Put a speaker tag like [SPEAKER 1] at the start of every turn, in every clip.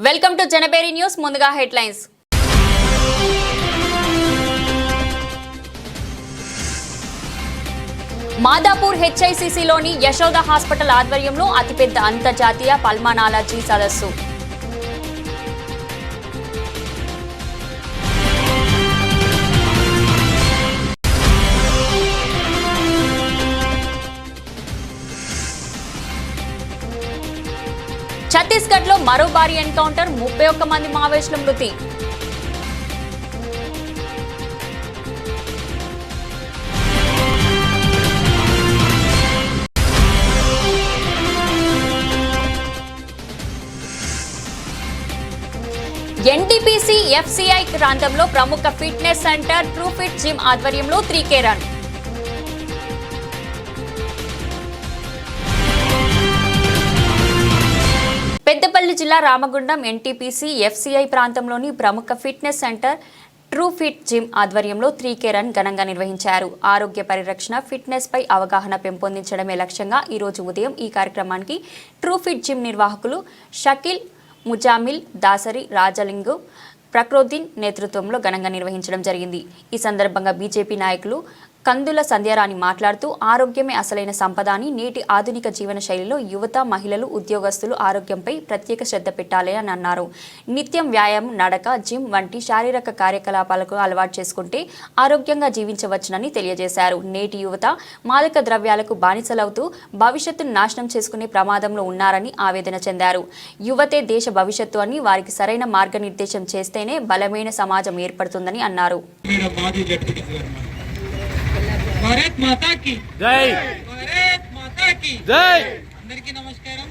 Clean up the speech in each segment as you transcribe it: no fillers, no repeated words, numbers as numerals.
[SPEAKER 1] Welcome to Janaberi news. ముందుగా headlines. Madhapur హెచ్ఐసిసిలోని Yashoda hospital ఆధ్వర్యంలో అతిపెద్ద అంతర్జాతీయ పల్మనాలజీ సదస్సు. ఛత్తీస్గఢ్లో మరో భారీ ఎన్కౌంటర్, 31 మంది మావోయిస్టుల మృతి. ఎన్టీపీసీ ఎఫ్సీఐ ప్రాంతంలో ప్రముఖ fitness centre true fit gym ఆధ్వర్యంలో 3K రన్. పెద్దపల్లి జిల్లా రామగుండం ఎన్టీపీసీ ఎఫ్సీఐ ప్రాంతంలోని ప్రముఖ fitness centre true fit gym ఆధ్వర్యంలో 3K రన్ ఘనంగా నిర్వహించారు. ఆరోగ్య పరిరక్షణ, ఫిట్నెస్ పై అవగాహన పెంపొందించడమే లక్ష్యంగా ఈరోజు ఉదయం ఈ కార్యక్రమానికి ట్రూ ఫిట్ జిమ్ నిర్వాహకులు షకీల్, ముజామిల్, దాసరి, రాజలింగు, ప్రక్రోద్దీన్ నేతృత్వంలో ఘనంగా నిర్వహించడం జరిగింది. ఈ సందర్భంగా బీజేపీ నాయకులు కందుల సంధ్యారాణి మాట్లాడుతూ ఆరోగ్యమే అసలైన సంపద అని, నేటి ఆధునిక జీవన శైలిలో యువత, మహిళలు, ఉద్యోగస్తులు ఆరోగ్యంపై ప్రత్యేక శ్రద్ధ పెట్టాలి అని అన్నారు. నిత్యం వ్యాయామం, నడక, జిమ్ వంటి శారీరక కార్యకలాపాలకు అలవాటు చేసుకుంటే ఆరోగ్యంగా జీవించవచ్చునని తెలియజేశారు. నేటి యువత మాదక ద్రవ్యాలకు బానిసలవుతూ భవిష్యత్తును నాశనం చేసుకునే ప్రమాదంలో ఉన్నారని ఆవేదన చెందారు. యువతే దేశ భవిష్యత్తు అని, వారికి సరైన మార్గనిర్దేశం చేస్తేనే బలమైన సమాజం ఏర్పడుతుందని అన్నారు.
[SPEAKER 2] భారత్ మాతా కి జై. భారత్ మాతా కి జై. అందరికీ నమస్కారం.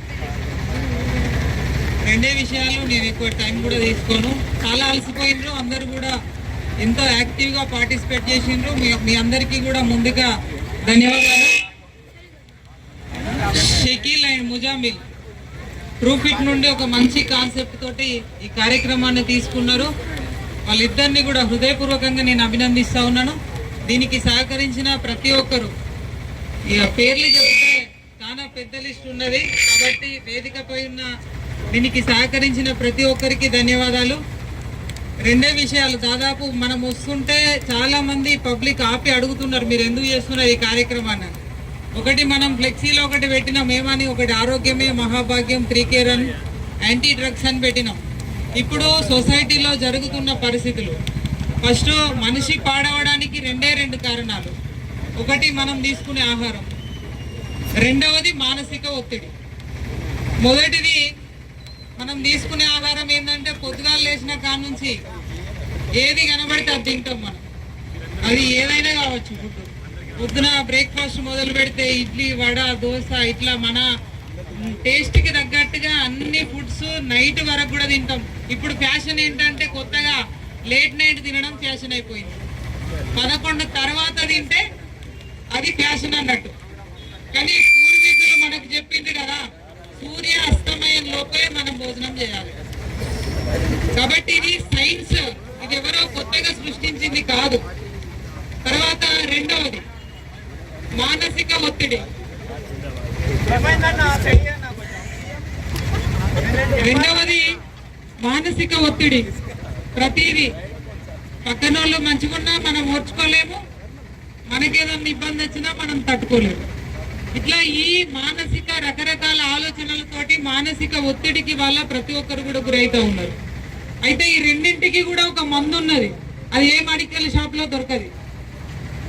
[SPEAKER 2] రెండే విషయాలు, నేను ఎక్కువ టైం కూడా తీసుకోను. చాలా అలసిపోయినరు, అందరు కూడా ఎంతో యాక్టివ్ గా పార్టిసిపేట్ చేసిండ్రు. మీ అందరికీ కూడా ముందుగా ధన్యవాదాలు. Shakeel and Muzammil true fit నుండి ఒక మంచి కాన్సెప్ట్ తోటి ఈ కార్యక్రమాన్ని తీసుకున్నారు. వాళ్ళిద్దరిని కూడా హృదయపూర్వకంగా నేను అభినందిస్తా ఉన్నాను. దీనికి సహకరించిన ప్రతి ఒక్కరు, ఇక పేర్లు చెప్తే చాలా పెద్ద లిస్ట్ ఉన్నది కాబట్టి వేదికపై ఉన్న దీనికి సహకరించిన ప్రతి ఒక్కరికి ధన్యవాదాలు. రెండే విషయాలు, దాదాపు మనం వస్తుంటే చాలా మంది పబ్లిక్ ఆపి అడుగుతున్నారు మీరు ఎందుకు చేస్తున్నారు ఈ కార్యక్రమాన్ని. ఒకటి మనం ఫ్లెక్సీలో ఒకటి పెట్టినాం ఏమని, ఒకటి ఆరోగ్యమే మహాభాగ్యం 3K రన్ యాంటీ డ్రగ్స్ అని పెట్టినాం. ఇప్పుడు సొసైటీలో జరుగుతున్న పరిస్థితులు, ఫస్ట్ మనిషి పాడవడానికి రెండు కారణాలు. ఒకటి మనం తీసుకునే ఆహారం, రెండవది మానసిక ఒత్తిడి. మొదటిది మనం తీసుకునే ఆహారం ఏంటంటే పొద్దుగాలు లేచిన కాడ నుంచి ఏది కనబడితే అది తింటాం మనం. అది ఏదైనా కావచ్చు. ఫుడ్ పొద్దున బ్రేక్ఫాస్ట్ మొదలు పెడితే ఇడ్లీ, వడ, దోశ, ఇట్లా మన టేస్ట్కి తగ్గట్టుగా అన్ని ఫుడ్స్ నైట్ వరకు కూడా తింటాం. ఇప్పుడు ఫ్యాషన్ ఏంటంటే కొత్తగా లేట్ నైట్ తినడం ఫ్యాషన్ అయిపోయింది. 11 తర్వాత తింటే అది ఫ్యాషన్ అన్నట్టు. కానీ పూర్వీకులు మనకు చెప్పింది కదా, సూర్య అస్తమయం లోపే మనం భోజనం చేయాలి. కాబట్టి ఇది సైన్స్, ఇది ఎవరో కొత్తగా సృష్టించింది కాదు. తర్వాత రెండవది మానసిక ఒత్తిడి. ప్రతిదీ పక్కనోళ్ళు మంచిగున్నా మనం ఓర్చుకోలేము, మనకేదన్నా ఇబ్బంది వచ్చినా మనం తట్టుకోలేము. ఇట్లా ఈ మానసిక రకరకాల ఆలోచనలతోటి మానసిక ఒత్తిడికి వల్ల ప్రతి ఒక్కరు కూడా గురవుతూ ఉన్నారు. అయితే ఈ రెండింటికి కూడా ఒక మందు ఉన్నది, అది ఏ మెడికల్ షాప్ లో దొరకదు.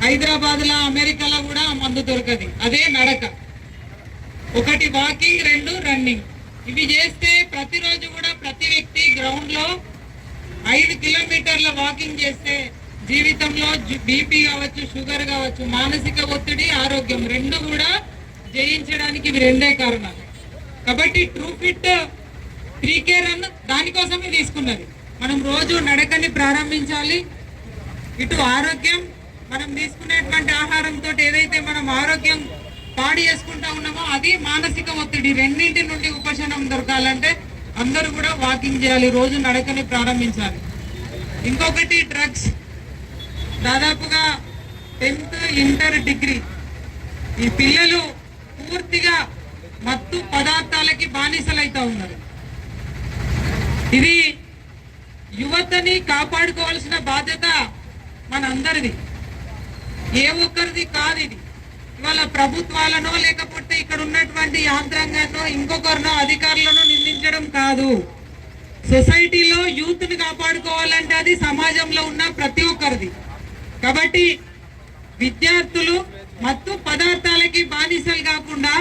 [SPEAKER 2] హైదరాబాద్ లో, అమెరికాలో కూడా ఆ మందు దొరకదు. అదే నడక. ఒకటి వాకింగ్, 2 రన్నింగ్. ఇవి చేస్తే ప్రతిరోజు కూడా ప్రతి వ్యక్తి గ్రౌండ్ లో 5 కిలోమీటర్ల వాకింగ్ చేస్తే జీవితంలో బీపీ కావచ్చు, షుగర్ కావచ్చు, మానసిక ఒత్తిడి, ఆరోగ్యం రెండు కూడా జయించడానికి ఇవి రెండే కారణాలు. కాబట్టి ట్రూ ఫిట్ 3K రన్ దానికోసమే తీసుకున్నది. మనం రోజు నడకని ప్రారంభించాలి. ఇటు ఆరోగ్యం, మనం తీసుకునేటువంటి ఆహారంతో ఏదైతే మనం ఆరోగ్యం పాడి చేసుకుంటా ఉన్నామో అది మానసిక ఒత్తిడి, రెండింటి నుండి ఉపశమనం దొరకాలంటే అందరూ కూడా వాకింగ్ చేయాలి, రోజు నడకని ప్రారంభించాలి. ఇంకొకటి డ్రగ్స్. దాదాపుగా 10th, ఇంటర్, డిగ్రీ ఈ పిల్లలు పూర్తిగా మత్తు పదార్థాలకి బానిసలైతా ఉన్నారు. ఇది యువతని కాపాడుకోవాల్సిన బాధ్యత మనందరిది, ఏ ఒక్కరిది కాదు. ఇది ఇవాళ ప్రభుత్వాలనో లేకపోతే ఇక్కడ ఉన్నటువంటి యాంత్రాంగాన్నో ఇంకొకరినో అధికారులను నిందించడం కాదు. సొసైటీలో యూత్ని కాపాడుకోవాలంటే అది సమాజంలో ఉన్న ప్రతి ఒక్కరిది. కాబట్టి విద్యార్థులు మత్తు పదార్థాలకి బానిసలు కాకుండా,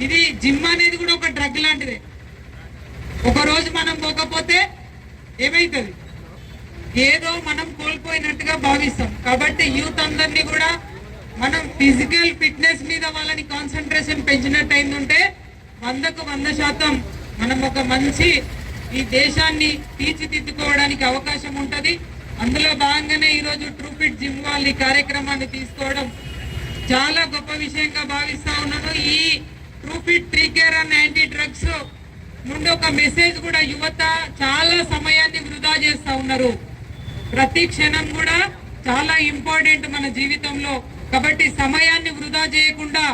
[SPEAKER 2] ఇది జిమ్ అనేది కూడా ఒక డ్రగ్ లాంటిదే. ఒకరోజు మనం పోకపోతే ఏమైతుంది, ఏదో మనం కోల్పోయినట్టుగా భావిస్తాం. కాబట్టి యూత్ అందరినీ కూడా మనం ఫిజికల్ ఫిట్నెస్ మీద వాళ్ళని కాన్సన్ట్రేషన్ పెంచినట్టు అయిందంటే 100కు 100% మనం ఒక మంచి ఈ దేశాన్ని తీర్చిదిద్దుకోవడానికి అవకాశం ఉంటుంది. అందులో భాగంగానే ఈరోజు ట్రూ ఫిట్ జిమ్ వాళ్ళు ఈ కార్యక్రమాన్ని తీసుకోవడం చాలా గొప్ప విషయంగా భావిస్తా ఉన్నాను. ఈ true fit 3K run anti drugs నుండి ఒక మెసేజ్ కూడా, యువత చాలా సమయాన్ని వృధా చేస్తా ఉన్నారు. ప్రతి క్షణం కూడా చాలా ఇంపార్టెంట్ మన జీవితంలో. కాబట్టి సమయాన్ని వృధా చేయకుండా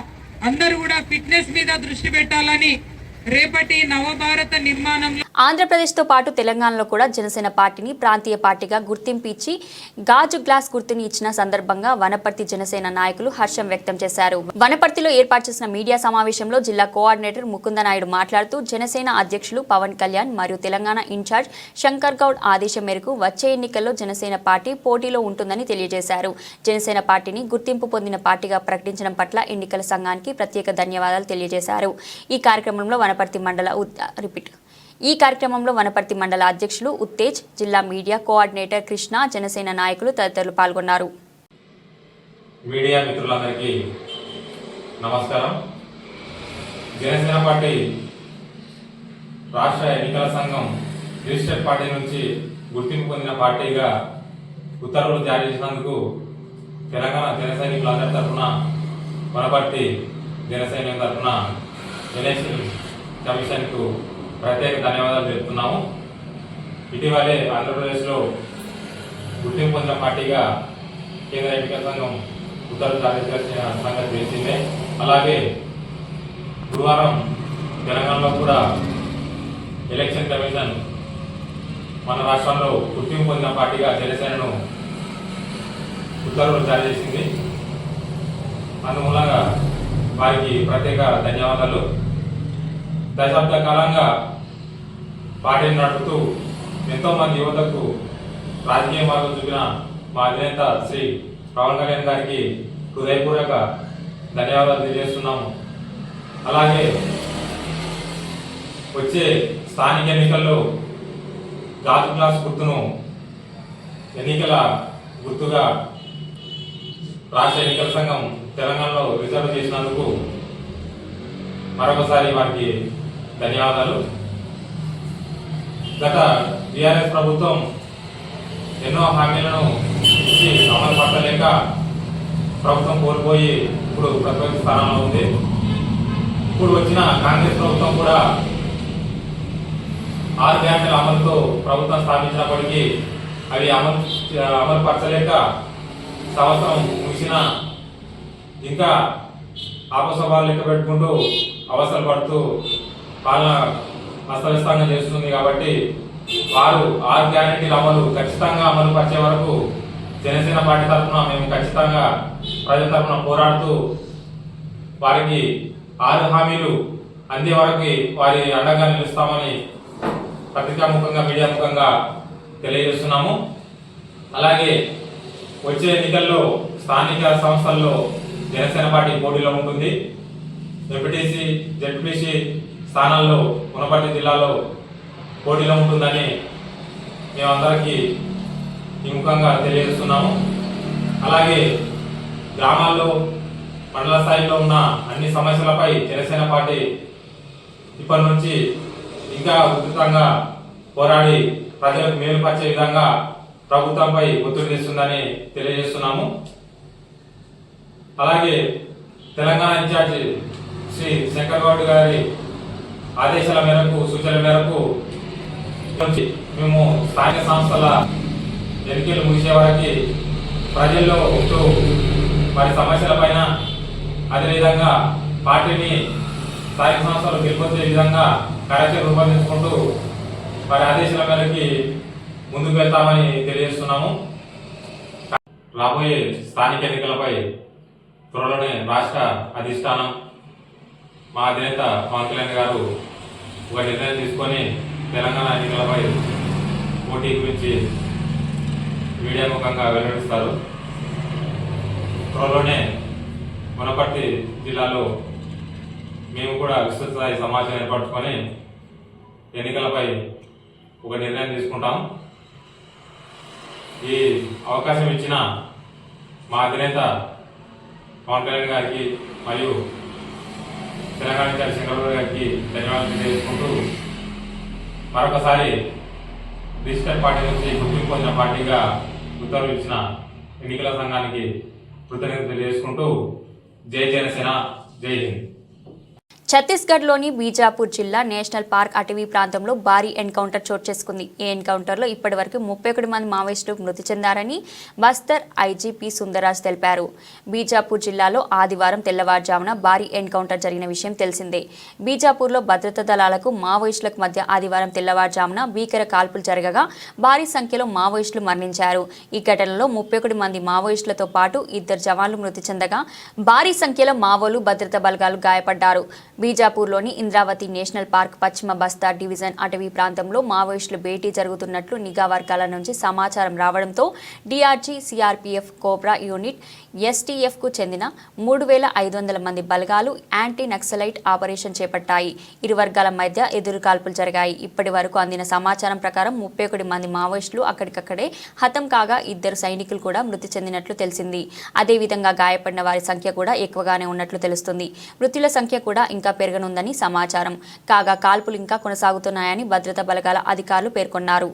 [SPEAKER 2] అందరూ కూడా ఫిట్నెస్ మీద దృష్టి పెట్టాలని రేపటి నవభారత నిర్మాణంలో
[SPEAKER 1] ఆంధ్రప్రదేశ్తో పాటు తెలంగాణలో కూడా జనసేన పార్టీని ప్రాంతీయ పార్టీగా గుర్తింపు ఇచ్చి గాజు గ్లాస్ గుర్తుని ఇచ్చిన సందర్భంగా వనపర్తి జనసేన నాయకులు హర్షం వ్యక్తం చేశారు. వనపర్తిలో ఏర్పాటు చేసిన మీడియా సమావేశంలో జిల్లా కోఆర్డినేటర్ ముకుందనాయుడు మాట్లాడుతూ జనసేన అధ్యక్షులు పవన్ కళ్యాణ్ మరియు తెలంగాణ ఇన్ఛార్జ్ శంకర్ గౌడ్ ఆదేశం మేరకు వచ్చే ఎన్నికల్లో జనసేన పార్టీ పోటీలో ఉంటుందని తెలియజేశారు. జనసేన పార్టీని గుర్తింపు పొందిన పార్టీగా ప్రకటించడం పట్ల ఎన్నికల సంఘానికి ప్రత్యేక ధన్యవాదాలు తెలియజేశారు. ఈ కార్యక్రమంలో వనపర్తి మండల అధ్యక్షులు ఉత్తేజ్, జిల్లా మీడియా కోఆర్డినేటర్ కృష్ణ, జనసేన నాయకులు తదితరులు పాల్గొన్నారు.
[SPEAKER 3] మీడియా మిత్రులందరికీ నమస్కారం. జనసేన పార్టీ రాష్ట్ర ఎన్నికల సంఘం రిజిస్టర్డ్ పార్టీ నుంచి గుర్తింపు పొందిన పార్టీగా ఉత్తర్వులు జారీ చేసినందుకు తెలంగాణ జన సైనికులందరి తరఫున, వనపర్తి జనసైన్యం తరఫున ఎలక్షన్ కమిషన్కు ప్రత్యేక ధన్యవాదాలు తెలుపుతున్నాము. ఇటీవలే ఆంధ్రప్రదేశ్లో గుర్తింపు పొందిన పార్టీగా కేంద్ర ఎన్నికల సంఘం ఉత్తర్వులు జారీ చేసిన సంగతి తెలిసిందే. అలాగే గురువారం తెలంగాణలో కూడా ఎలక్షన్ కమిషన్ మన రాష్ట్రంలో గుర్తింపు పొందిన పార్టీగా జనసేనను ఉత్తర్వులు జారీ చేసింది. అందుమూలంగా వారికి ప్రత్యేక ధన్యవాదాలు. దశాబ్ద కాలంగా పార్టీని నడుపుతూ ఎంతో మంది యువతకు రాజకీయ మార్గం చూపిన మా అధినేత శ్రీ పవన్ కళ్యాణ్ గారికి హృదయపూర్వక ధన్యవాదాలు తెలియజేస్తున్నాము. అలాగే వచ్చే స్థానిక ఎన్నికల్లో గాజు గ్లాస్ గుర్తును ఎన్నికల గుర్తుగా రాష్ట్ర ఎన్నికల సంఘం తెలంగాణలో రిజర్వ్ చేసినందుకు మరొకసారి వారికి ధన్యవాదాలు. గత టీఆర్ఎస్ ప్రభుత్వం ఎన్నో హామీలను ఇచ్చి అమలు పట్టలేక ప్రభుత్వం కోల్పోయి ఇప్పుడు ప్రతిపక్ష స్థానంలో ఉంది. ఇప్పుడు వచ్చిన కాంగ్రెస్ ప్రభుత్వం కూడా 6 గ్యారంటీల అమలుతో ప్రభుత్వం స్థాపించినప్పటికీ అవి అమలు పరచలేక సంవత్సరం ముగిసిన ఇంకా ఆపసభలు లెక్క పెట్టుకుంటూ అవసరం పడుతూ పాలన అస్తవ్యస్తంగా చేస్తుంది. కాబట్టి వారు 6 గ్యారంటీల అమలు ఖచ్చితంగా అమలు పరిచే వరకు జనసేన పార్టీ తరఫున మేము ఖచ్చితంగా ప్రజల తరఫున పోరాడుతూ వారికి 6 హామీలు అందే వరకు వారి అండగా నిలుస్తామని పత్రికాముఖంగా మీడియా ముఖంగా తెలియజేస్తున్నాము. అలాగే వచ్చే ఎన్నికల్లో స్థానిక సంస్థల్లో జనసేన పార్టీ పోటీలో ఉంటుంది. ఎంపీటీసీ, జెడ్పీటీసీ స్థానాల్లో వనపర్తి జిల్లాలో పోటీలో ఉంటుందని మేమందరికీ ఈ ముఖంగా తెలియజేస్తున్నాము. అలాగే గ్రామాల్లో, మండల స్థాయిలో ఉన్న అన్ని సమస్యలపై జనసేన పార్టీ ఇప్పటి నుంచి ఇంకా ఉధృతంగా పోరాడి ప్రజలకు మేలుపరిచే విధంగా ప్రభుత్వంపై ఒత్తిడి తెస్తుందని తెలియజేస్తున్నాము. అలాగే తెలంగాణ ఇన్ఛార్జి శ్రీ శంకర్ గౌడ్ గారి ఆదేశాల మేరకు, సూచనల మేరకు మేము స్థానిక సంస్థల ఎన్నికలు ముగిసే వరకు ప్రజల్లో ఉంటూ వారి సమస్యల పైన, అదేవిధంగా పార్టీని స్థానిక సంస్థలు గెలుపొందే విధంగా కార్యాచరణ రూపొందించుకుంటూ వారి ఆదేశాల మేరకి ముందుకు వెళ్తామని తెలియజేస్తున్నాము. రాబోయే స్థానిక ఎన్నికలపై త్వరలోనే రాష్ట్ర అధిష్టానం మా అధినేత పవన్ కళ్యాణ్ గారు ఒక నిర్ణయం తీసుకొని తెలంగాణ ఎన్నికలపై పోటీ గురించి మీడియా ముఖంగా వెల్లడిస్తారు. త్వరలోనే వనపర్తి జిల్లాలో మేము కూడా విస్తృత స్థాయి సమాచారం ఏర్పరచుకొని ఎన్నికలపై ఒక నిర్ణయం తీసుకుంటాం. ఈ అవకాశం ఇచ్చిన మా అధినేత పవన్ కళ్యాణ్ గారికి మరియు తెలంగాణ చంద్రబాబు గారికి ధన్యవాదాలు తెలియజేసుకుంటూ మరొకసారి డిజిటల్ పార్టీ నుంచి గుర్తింపు పొందిన పార్టీగా ఉత్తర్వులు ఇచ్చిన ఎన్నికల సంఘానికి కృతజ్ఞతలు తెలియజేసుకుంటూ జై జనసేన, జై హింద్.
[SPEAKER 1] ఛత్తీస్గఢ్లోని బీజాపూర్ జిల్లా నేషనల్ పార్క్ అటవీ ప్రాంతంలో భారీ ఎన్కౌంటర్ చోటు చేసుకుంది. ఈ ఎన్కౌంటర్లో ఇప్పటివరకు 31 మంది మావోయిస్టులు మృతి చెందారని బస్తర్ ఐజీపీ సుందరాజ్ తెలిపారు. బీజాపూర్ జిల్లాలో ఆదివారం తెల్లవారుజామున భారీ ఎన్కౌంటర్ జరిగిన విషయం తెలిసిందే. బీజాపూర్లో భద్రతా దళాలకు మావోయిస్టులకు మధ్య ఆదివారం తెల్లవారుజామున భీకర కాల్పులు జరగగా భారీ సంఖ్యలో మావోయిస్టులు మరణించారు. ఈ ఘటనలో 31 మంది మావోయిస్టులతో పాటు 2 జవాన్లు మృతి చెందగా భారీ సంఖ్యలో మావోలు భద్రతా బలగాలు గాయపడ్డారు. బీజాపూర్లోని ఇంద్రావతి నేషనల్ పార్క్ పశ్చిమ బస్తార్ డివిజన్ అటవీ ప్రాంతంలో మావోయిస్టులు భేటీ జరుగుతున్నట్లు నిఘా వర్గాల నుంచి సమాచారం రావడంతో డీఆర్జీ, సిఆర్పీఎఫ్, కోబ్రా యూనిట్, ఎస్టీఎఫ్కు చెందిన 3500 మంది బలగాలు యాంటీ నక్సలైట్ ఆపరేషన్ చేపట్టాయి. ఇరు వర్గాల మధ్య ఎదురుకాల్పులు జరిగాయి. ఇప్పటి వరకు అందిన సమాచారం ప్రకారం 31 మంది మావోయిస్టులు అక్కడికక్కడే హతం కాగా 2 సైనికులు కూడా మృతి చెందినట్లు తెలిసింది. అదేవిధంగా గాయపడిన వారి సంఖ్య కూడా ఎక్కువగానే ఉన్నట్లు తెలుస్తుంది. మృతుల సంఖ్య కూడా ఇంకా పెరగనుందని సమాచారం. కాగా కాల్పులు ఇంకా కొనసాగుతున్నాయని భద్రతా బలగాల అధికారులు పేర్కొన్నారు.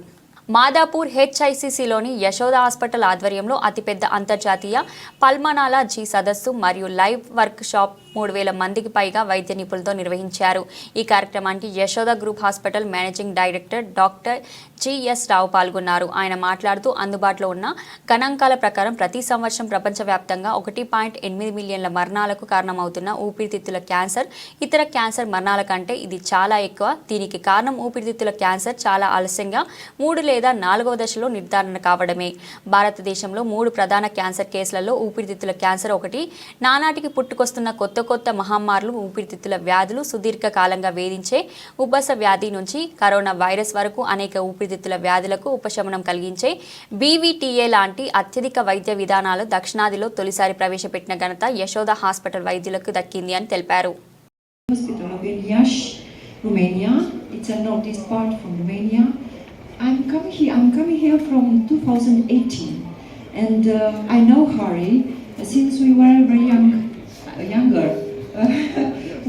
[SPEAKER 1] మాదాపూర్ హెచ్ఐసిసిలోని యశోద హాస్పిటల్ ఆధ్వర్యంలో అతిపెద్ద అంతర్జాతీయ పల్మనాలజీ సదస్సు మరియు లైవ్ వర్క్ షాప్ 3000 మందికి పైగా వైద్య నిపుణులతో నిర్వహించారు. ఈ కార్యక్రమానికి Yashoda group hospital managing director doctor G S Rao పాల్గొన్నారు. ఆయన మాట్లాడుతూ అందుబాటులో ఉన్న గణాంకాల ప్రకారం ప్రతి సంవత్సరం ప్రపంచవ్యాప్తంగా 1.8 మిలియన్ల మరణాలకు కారణమవుతున్న ఊపిరితిత్తుల క్యాన్సర్, ఇతర క్యాన్సర్ మరణాల కంటే ఇది చాలా ఎక్కువ. దీనికి కారణం ఊపిరితిత్తుల క్యాన్సర్ చాలా ఆలస్యంగా 3 లేదా 4వ దశలో నిర్ధారణ కావడమే. భారతదేశంలో 3 ప్రధాన క్యాన్సర్ కేసులలో ఊపిరితిత్తుల క్యాన్సర్ ఒకటి. నానాటికి పుట్టుకొస్తున్న కొత్త మహమ్మారులు, ఊపిరితిత్తుల వ్యాధులు, సుదీర్ఘ కాలంగా వేధించే ఉబ్బస వ్యాధి నుంచి కరోనా వైరస్ వరకు అనేక ఊపిరితిత్తుల వ్యాధులకు ఉపశమనం కలిగించే బీవీటీఏ లాంటి అత్యధిక వైద్య విధానాలు దక్షిణాదిలో తొలిసారి ప్రవేశపెట్టిన ఘనత యశోద హాస్పిటల్ వైద్యులకు దక్కింది అని తెలిపారు.
[SPEAKER 4] Hospital of Iași, Romania. It's a northeast part from Romania. I'm coming here from 2018, and I know Hari since we were very younger.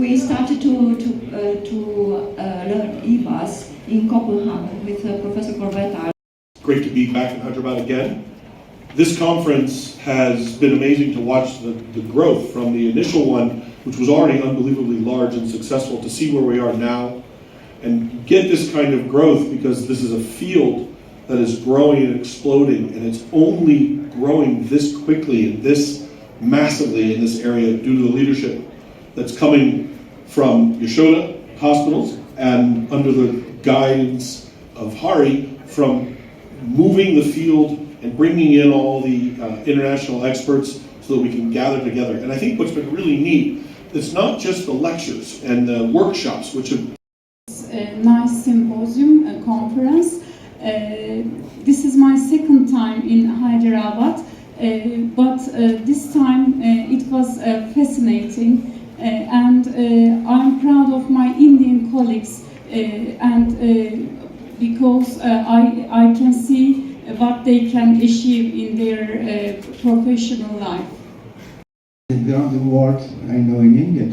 [SPEAKER 4] We started to learn EBAS in Copenhagen with Professor Corbetta.
[SPEAKER 5] Great to be back in Hyderabad again. This conference has been amazing to watch the growth from the initial one, which was already unbelievably large and successful, to see where we are now and get this kind of growth, because this is a field that is growing and exploding, and it's only growing this quickly and this massively in this area due to the leadership that's coming from Yashoda hospitals and under the guidance of Hari, from moving the field and bringing in all the international experts so that we can gather together. And I think what's been really neat, it's not just the lectures and the workshops, which have
[SPEAKER 6] a nice symposium, a conference. This is my second time in Hyderabad, but this time it was fascinating, and I'm proud of my Indian colleagues, and because I can see what they can achieve in their professional life.
[SPEAKER 7] Around the world, I know in India.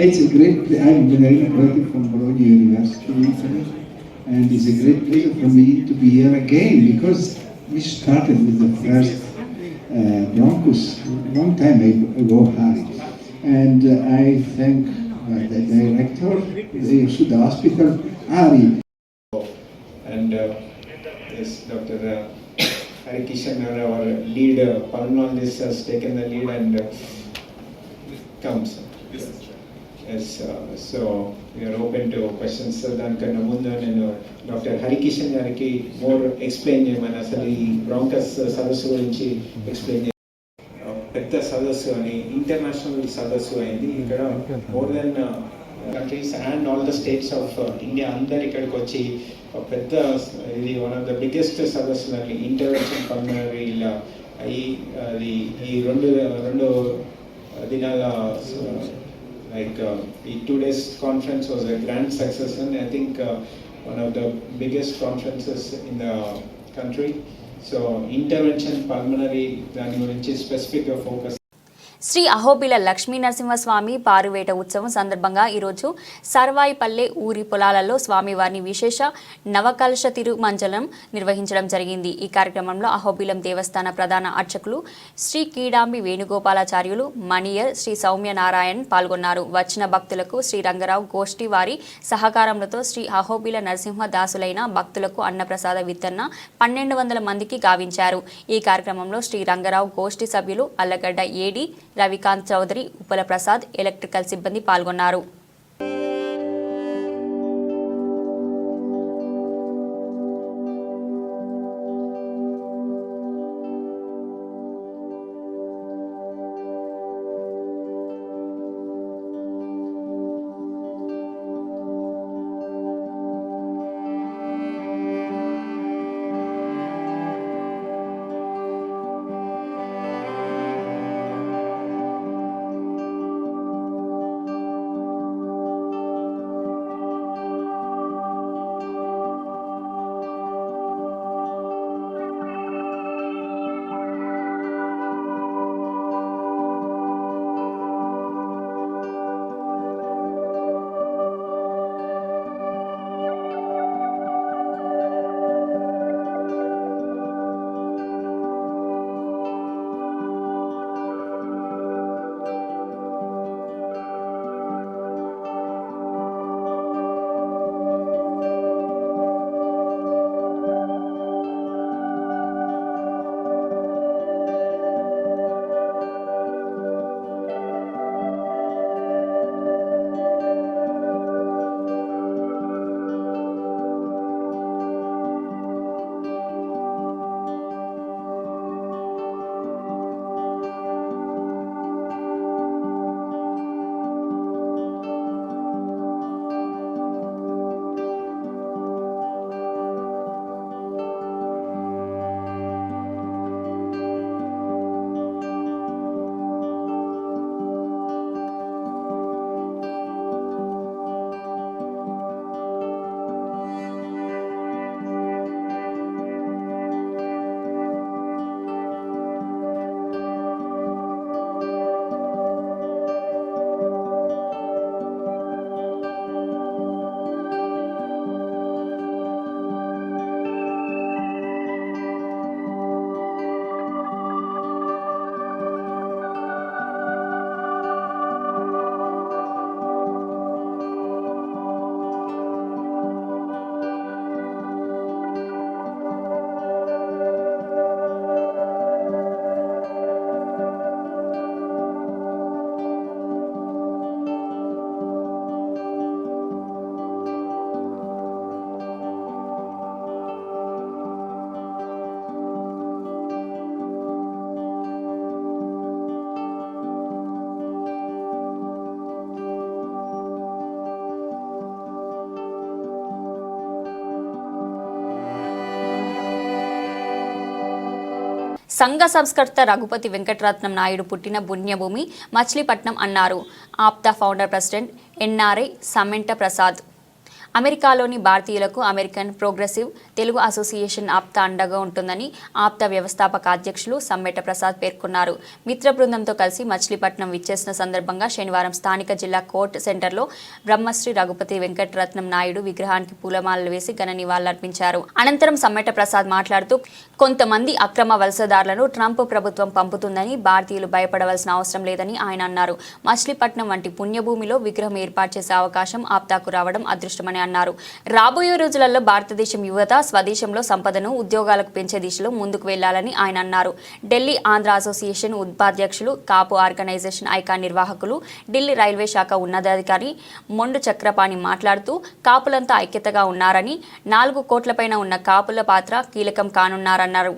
[SPEAKER 7] It's a great. I'm very graduate from Bologna University in Italy, and it's a great pleasure for me to be here again, because we started with the first Broncos long time ago, Hari, and I thank the director, the Yashoda Hospital, Hari.
[SPEAKER 8] And yes, Dr. Hari Kishan, our lead pulmonologist, has taken the lead and comes. Yes, so we are open to questions. దానికన్నా ముందు నేను doctor Harikishan గారికి more explain చేయమని అసలు ఈ bronchus సదస్సు గురించి explain పెద్ద సదస్సు అని ఇంటర్నేషనల్ సదస్సు అయింది. ఇక్కడ more than countries and all the states of India అందరు ఇక్కడికి వచ్చి పెద్ద ఇది వన్ ఆఫ్ ద బిగ్గెస్ట్ సదస్సులని ఇంటర్వెన్షన్ పల్మనరీ ఇలా అది ఈ రెండు దినాల like the 2 days conference was a grand success, and I think one of the biggest conferences in the country. So intervention pulmonary దాని గురించి స్పెసిఫిక్ గా ఫోకస్.
[SPEAKER 1] శ్రీ అహోబిల లక్ష్మీ నరసింహస్వామి పారువేట ఉత్సవం సందర్భంగా ఈరోజు సర్వాయిపల్లె ఊరి పొలాలలో స్వామివారిని విశేష నవకలశ తిరుమంజనం నిర్వహించడం జరిగింది. ఈ కార్యక్రమంలో అహోబిలం దేవస్థాన ప్రధాన అర్చకులు శ్రీ కీడాంబి వేణుగోపాలాచార్యులు, మణియర్, శ్రీ సౌమ్యనారాయణ్ పాల్గొన్నారు. వచ్చిన భక్తులకు శ్రీ రంగరావు గోష్ఠి వారి సహకారంతో శ్రీ అహోబిల నరసింహ దాసులైన భక్తులకు అన్నప్రసాద వితరణ 1200 మందికి గావించారు. ఈ కార్యక్రమంలో శ్రీ రంగరావు గోష్ఠి సభ్యులు అల్లగడ్డ ఏడి, రవికాంత్ చౌదరి, ఉప్పల ప్రసాద్, ఎలక్ట్రికల్ సిబ్బంది పాల్గొన్నారు. సంఘ సంస్కర్త రఘుపతి వెంకటరత్నం నాయుడు పుట్టిన పుణ్యభూమి మచిలీపట్నం అన్నారు APTA founder president NRI సమెంట Prasad. అమెరికాలోని భారతీయులకు American progressive Telugu association APTA అండగా ఉంటుందని ఆప్తా వ్యవస్థాపక అధ్యక్షులు సమ్మెట ప్రసాద్ పేర్కొన్నారు. మిత్ర బృందంతో కలిసి మచిలీపట్నం విచ్చేసిన సందర్భంగా శనివారం స్థానిక జిల్లా కోర్ట్ సెంటర్లో బ్రహ్మశ్రీ రఘుపతి వెంకటరత్నం నాయుడు విగ్రహానికి పూలమాలలు వేసి ఘన నివాళులర్పించారు. అనంతరం సమ్మెట ప్రసాద్ మాట్లాడుతూ కొంతమంది అక్రమ వలసదారులను ట్రంప్ ప్రభుత్వం పంపుతుందని, భారతీయులు భయపడవలసిన అవసరం లేదని ఆయన అన్నారు. మచిలీపట్నం వంటి పుణ్యభూమిలో విగ్రహం ఏర్పాటు చేసే అవకాశం ఆప్తాకు రావడం అదృష్టమని అన్నారు. రాబోయే రోజులలో భారతదేశం యువత స్వదేశంలో సంపదను ఉద్యోగాలకు పెంచే దిశలో ముందుకు వెళ్లాలని ఆయన అన్నారు. ఢిల్లీ ఆంధ్ర అసోసియేషన్ ఉపాధ్యక్షులు, కాపు ఆర్గనైజేషన్ ఐకాన్ నిర్వాహకులు, ఢిల్లీ రైల్వే శాఖ ఉన్నతాధికారి మొండు చక్రపాణి మాట్లాడుతూ కాపులంతా ఐక్యతగా ఉన్నారని, 4 కోట్లపైన ఉన్న కాపుల పాత్ర కీలకం కానున్నారన్నారు.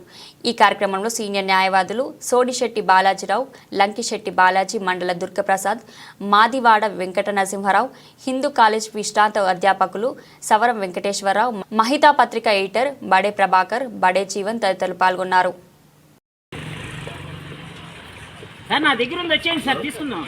[SPEAKER 1] ఈ కార్యక్రమంలో సీనియర్ న్యాయవాదులు సోడిశెట్టి బాలాజీరావు, లంకిశెట్టి బాలాజీ, మండల దుర్గప్రసాద్, మాదివాడ వెంకట నరసింహారావు, హిందూ కాలేజ్ విశ్రాంత అధ్యాపకులు సవరం వెంకటేశ్వరరావు, మహితా పత్రిక ఎడిటర్ బడే ప్రభాకర్, బడే జీవన్ తదితరులు పాల్గొన్నారు.
[SPEAKER 9] నా దగ్గర ఉంది, వచ్చేయండి సార్, తీసుకుందాం.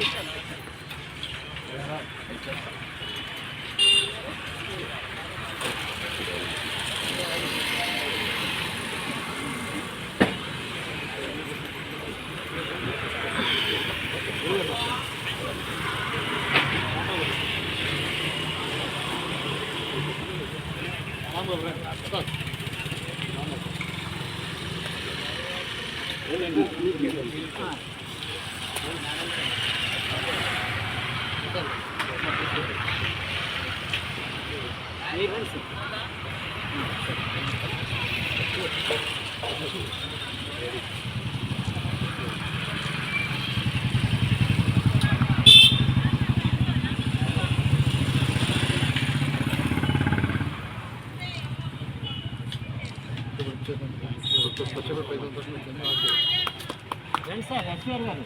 [SPEAKER 9] సార్ ఎస్ఆర్ గారు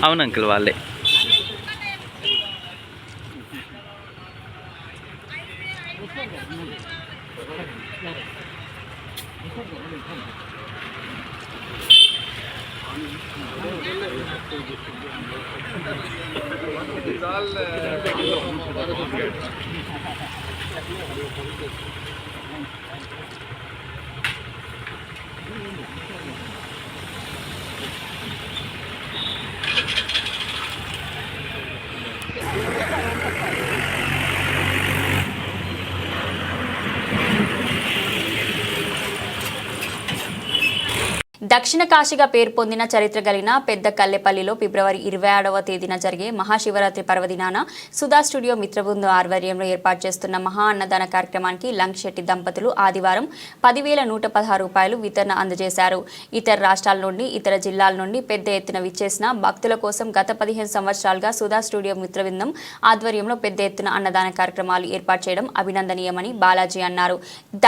[SPEAKER 10] అవును అంకుల్, వాళ్ళే.
[SPEAKER 1] దక్షిణ కాశీగా పేరు పొందిన చరిత్ర కలిగిన పెద్ద కల్లెపల్లిలో ఫిబ్రవరి 26వ తేదీన జరిగే మహాశివరాత్రి పర్వదినాన సుధా స్టూడియో మిత్రబృందం ఆధ్వర్యంలో ఏర్పాటు చేస్తున్న మహా అన్నదాన కార్యక్రమానికి లంకిశెట్టి దంపతులు ఆదివారం 10,116 రూపాయలు వితరణ అందజేశారు. ఇతర రాష్ట్రాల నుండి, ఇతర జిల్లాల నుండి పెద్ద ఎత్తున విచ్చేసిన భక్తుల కోసం గత 15 సంవత్సరాలుగా సుధా స్టూడియో మిత్రబృందం ఆధ్వర్యంలో పెద్ద ఎత్తున అన్నదాన కార్యక్రమాలు ఏర్పాటు చేయడం అభినందనీయమని బాలాజీ అన్నారు.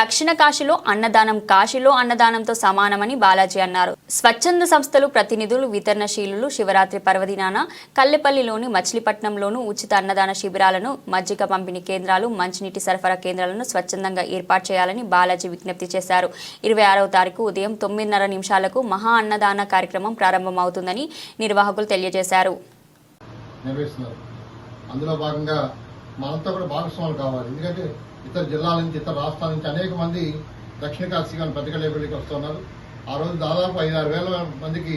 [SPEAKER 1] దక్షిణ కాశీలో అన్నదానం కాశీలో అన్నదానంతో సమానమని బాలాజీ అన్నారు. స్వచ్ఛంద సంస్థలు ప్రతినిధులు, వితరణశీలులు శివరాత్రి పర్వదినాన కల్లెపల్లిలోని మచిలీపట్నంలోను ఉచిత అన్నదాన శిబిరాలను, మజ్జిగ పంపిణీ కేంద్రాలు, మంచినీటి సరఫరా కేంద్రాలను స్వచ్ఛందంగా ఏర్పాటు చేయాలని బాలాజీ విజ్ఞప్తి చేశారు. 26వ తారీఖు ఉదయం 9:30 నిమిషాలకు మహా అన్నదాన కార్యక్రమం ప్రారంభమవుతుందని నిర్వాహకులు తెలియజేశారు.
[SPEAKER 11] అందులో భాగంగా మనంతా కూడా భాగస్వాములు కావాలి. ఎందుకంటే ఇతర జిల్లాల నుంచి, ఇతర రాష్ట్రాల నుంచి అనేక మంది దక్షిణ కాశీగా పెద్ద కల్లెపల్లికి వస్తున్నారు. ఆ రోజు దాదాపు 5-6 వేల మందికి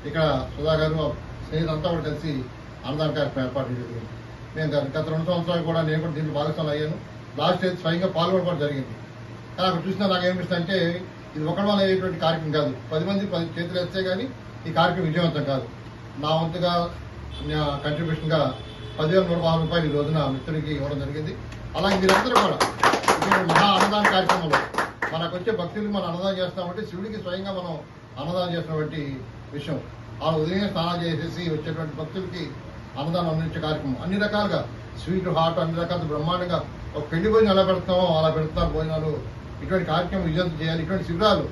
[SPEAKER 11] ఇక్కడ సుధా గారు స్నేహితులంతా కూడా కలిసి అన్నదాన కార్యక్రమం ఏర్పాటు జరిగింది. మేము గత 2 సంవత్సరాలు కూడా నేను కూడా దీంట్లో భాగస్వాములు అయ్యాను. లాస్ట్ ఇయర్ స్వయంగా పాల్గొనడం కూడా జరిగింది. కానీ అక్కడ చూసినా నాకు ఏమిపిస్తుంది అంటే ఇది ఒకటి వల్ల అయ్యేటువంటి కార్యక్రమం కాదు. 10 మంది 10 చేతులు వేస్తే కానీ ఈ కార్యక్రమం విజయవంతం కాదు. నా వంతుగా కంట్రిబ్యూషన్గా 10,116 రూపాయలు ఈ రోజున మిత్రుడికి ఇవ్వడం జరిగింది. అలాగే మీరందరూ కూడా మహా అన్నదాన కార్యక్రమంలో మనకు వచ్చే భక్తులకి మనం అన్నదానం చేస్తామంటే శివుడికి స్వయంగా మనం అన్నదానం చేసినటువంటి విషయం. ఆ ఉదయం స్నానం చేసేసి వచ్చేటువంటి భక్తులకి అన్నదానం అందించే కార్యక్రమం అన్ని రకాలుగా స్వీట్, హాట్ అన్ని రకాల బ్రహ్మాండంగా ఒక పెళ్లి భోజనం ఎలా పెడతామో అలా పెడతారు భోజనాలు. ఇటువంటి కార్యక్రమం విజయం చేయాలి. ఇటువంటి శిబిరాలు,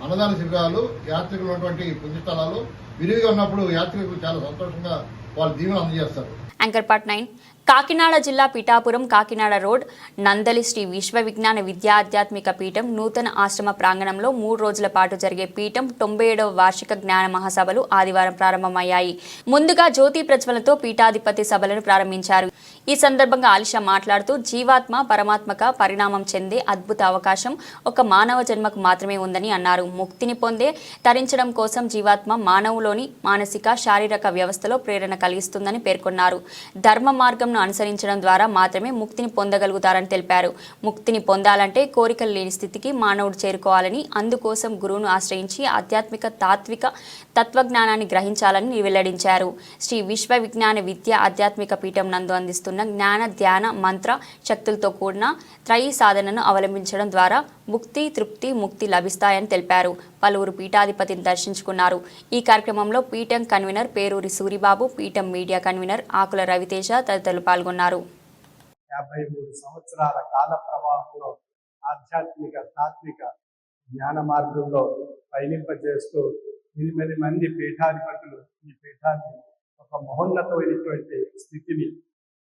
[SPEAKER 11] అన్నదాన శిబిరాలు యాత్రికులు ఉన్నటువంటి పుణ్యస్థలాలు విరివిగా ఉన్నప్పుడు యాత్రికులు చాలా సంతోషంగా వాళ్ళు దీవెన అందజేస్తారు.
[SPEAKER 1] యాంకర్ పార్ట్ 9 కాకినాడ జిల్లా పిఠాపురం కాకినాడ రోడ్ నందలి శ్రీ విశ్వ విజ్ఞాన విద్యా ఆధ్యాత్మిక పీఠం నూతన ఆశ్రమ ప్రాంగణంలో 3 రోజుల పాటు జరిగే పీఠం 97వ వార్షిక జ్ఞాన మహాసభలు ఆదివారం ప్రారంభమయ్యాయి. ముందుగా జ్యోతి ప్రజ్వలతో పీఠాధిపతి సభలను ప్రారంభించారు. ఈ సందర్భంగా ఆలిషా మాట్లాడుతూ జీవాత్మ పరమాత్మక పరిణామం చెందే అద్భుత అవకాశం ఒక మానవ జన్మకు మాత్రమే ఉందని అన్నారు. ముక్తిని పొందే తరించడం కోసం జీవాత్మ మానవులోని మానసిక శారీరక వ్యవస్థలో ప్రేరణ కలిగిస్తుందని పేర్కొన్నారు. ధర్మ మార్గంను అనుసరించడం ద్వారా మాత్రమే ముక్తిని పొందగలుగుతారని తెలిపారు. ముక్తిని పొందాలంటే కోరికలు లేని స్థితికి మానవుడు చేరుకోవాలని, అందుకోసం గురువును ఆశ్రయించి ఆధ్యాత్మిక తాత్విక తత్వజ్ఞానాన్ని గ్రహించాలని వెల్లడించారు. శ్రీ విశ్వ విజ్ఞాన విద్య ఆధ్యాత్మిక పీఠం నందు అందిస్తున్న జ్ఞాన ధ్యాన మంత్ర శక్తులతో కూడిన త్రయీ సాధనను అవలంబించడం ద్వారా ముక్తి తృప్తి ముక్తి లభిస్తాయని తెలిపారు. పలువురు పీఠాధిపతిని దర్శించుకున్నారు. ఈ కార్యక్రమంలో పీఠం కన్వీనర్ పేరూరి సూరిబాబు, పీఠం మీడియా కన్వీనర్ ఆకుల రవితేజ తదితరులు పాల్గొన్నారు.
[SPEAKER 10] 53 సంవత్సరాల కాల ప్రవాహంలో ఆధ్యాత్మిక తాత్విక జ్ఞాన మార్గంలో పయనింపజేస్తూ 8 మంది పీఠాధిపతులు ఈ పీఠాన్ని ఒక మహోన్నతమైనటువంటి స్థితిని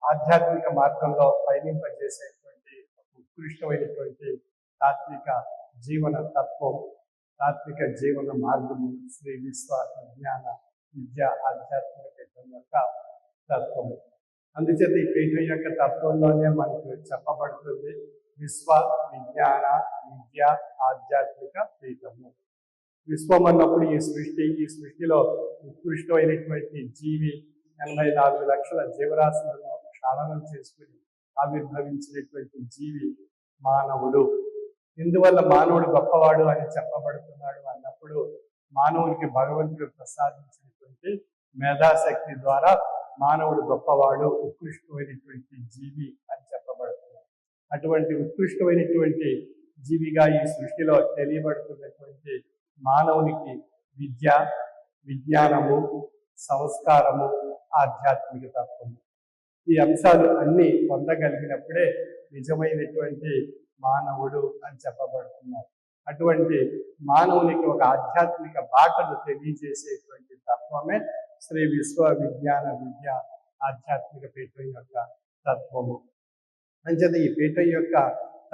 [SPEAKER 10] ఆధ్యాత్మిక మార్గంలో పయనింపజేసేటువంటి ఉత్కృష్టమైనటువంటి తాత్విక జీవన తత్వం, తాత్విక జీవన మార్గము శ్రీ విశ్వ విజ్ఞాన విద్య ఆధ్యాత్మిక పీఠం యొక్క తత్వము. అందుచేత ఈ పీఠం యొక్క తత్వంలోనే మనకు చెప్పబడుతుంది విశ్వ విజ్ఞాన విద్య ఆధ్యాత్మిక పీఠము. విశ్వం అన్నప్పుడు ఈ సృష్టిలో ఉత్కృష్టమైనటువంటి జీవి 84 లక్షల జీవరాశులను క్షాళనం చేసుకుని ఆవిర్భవించినటువంటి జీవి మానవుడు. ఇందువల్ల మానవుడు గొప్పవాడు అని చెప్పబడుతున్నాడు అన్నప్పుడు మానవునికి భగవంతుడు ప్రసాదించినటువంటి మేధాశక్తి ద్వారా మానవుడు గొప్పవాడు, ఉత్కృష్టమైనటువంటి జీవి అని చెప్పబడుతున్నాడు. అటువంటి ఉత్కృష్టమైనటువంటి జీవిగా ఈ సృష్టిలో తెలియబడుతున్నటువంటి మానవునికి విద్య, విజ్ఞానము, సంస్కారము, ఆధ్యాత్మిక తత్వము ఈ అంశాలు అన్నీ పొందగలిగినప్పుడే నిజమైనటువంటి మానవుడు అని చెప్పబడుతున్నారు. అటువంటి మానవునికి ఒక ఆధ్యాత్మిక బాటను తెలియజేసేటువంటి తత్వమే శ్రీ విశ్వ విజ్ఞాన విద్య ఆధ్యాత్మిక పీఠం యొక్క తత్వము. అంచేత ఈ పీఠం యొక్క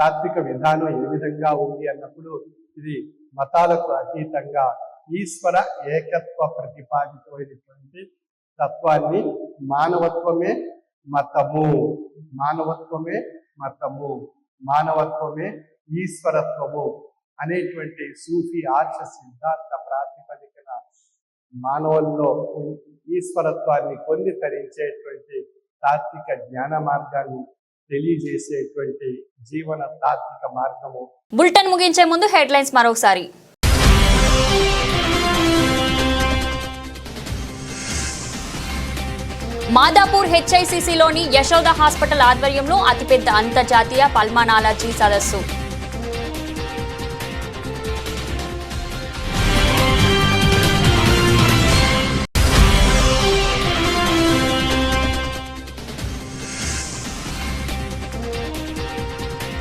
[SPEAKER 10] తాత్విక విధానం ఏ విధంగా ఉంది అన్నప్పుడు ఇది మతాలకు అతీతంగా ఈశ్వర ఏకత్వ ప్రతిపాదితమైనటువంటి తత్వాన్ని మానవత్వమే మతము, మానవత్వమే మతము, మానవత్వమే ఈశ్వరత్వము అనేటువంటి సూఫీ ఆర్ష సిద్ధాంత ప్రాతిపదికన మానవుల్లో ఈశ్వరత్వాన్ని పొంది తరించేటువంటి తాత్విక జ్ఞాన మార్గాన్ని తెలియజేసేటువంటి జీవన తాత్విక మార్గము.
[SPEAKER 1] బులెటిన్ ముగించే ముందు హెడ్లైన్స్ మరోసారి. మాదాపూర్ హెచ్ఐసిసిలోని యశోద హాస్పిటల్ ఆధ్వర్యంలో అతిపెద్ద అంతర్జాతీయ పల్మనాలజీ సదస్సు.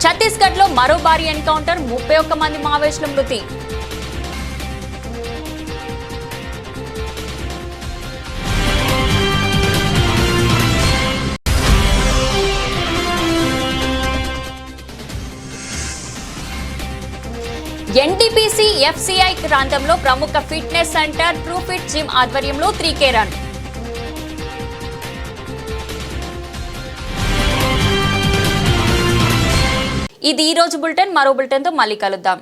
[SPEAKER 1] ఛత్తీస్గఢ్లో మరో భారీ ఎన్కౌంటర్, 31 మంది మావోయిస్టుల మృతి. ఎన్టీపీసీ ఎఫ్సీఐ ప్రాంతంలో ప్రముఖ fitness centre true fit gym ఆధ్వర్యంలో 3K రన్. ఇది ఈ రోజు బులెటిన్. మరో బులెటిన్తో మళ్ళీ కలుద్దాం.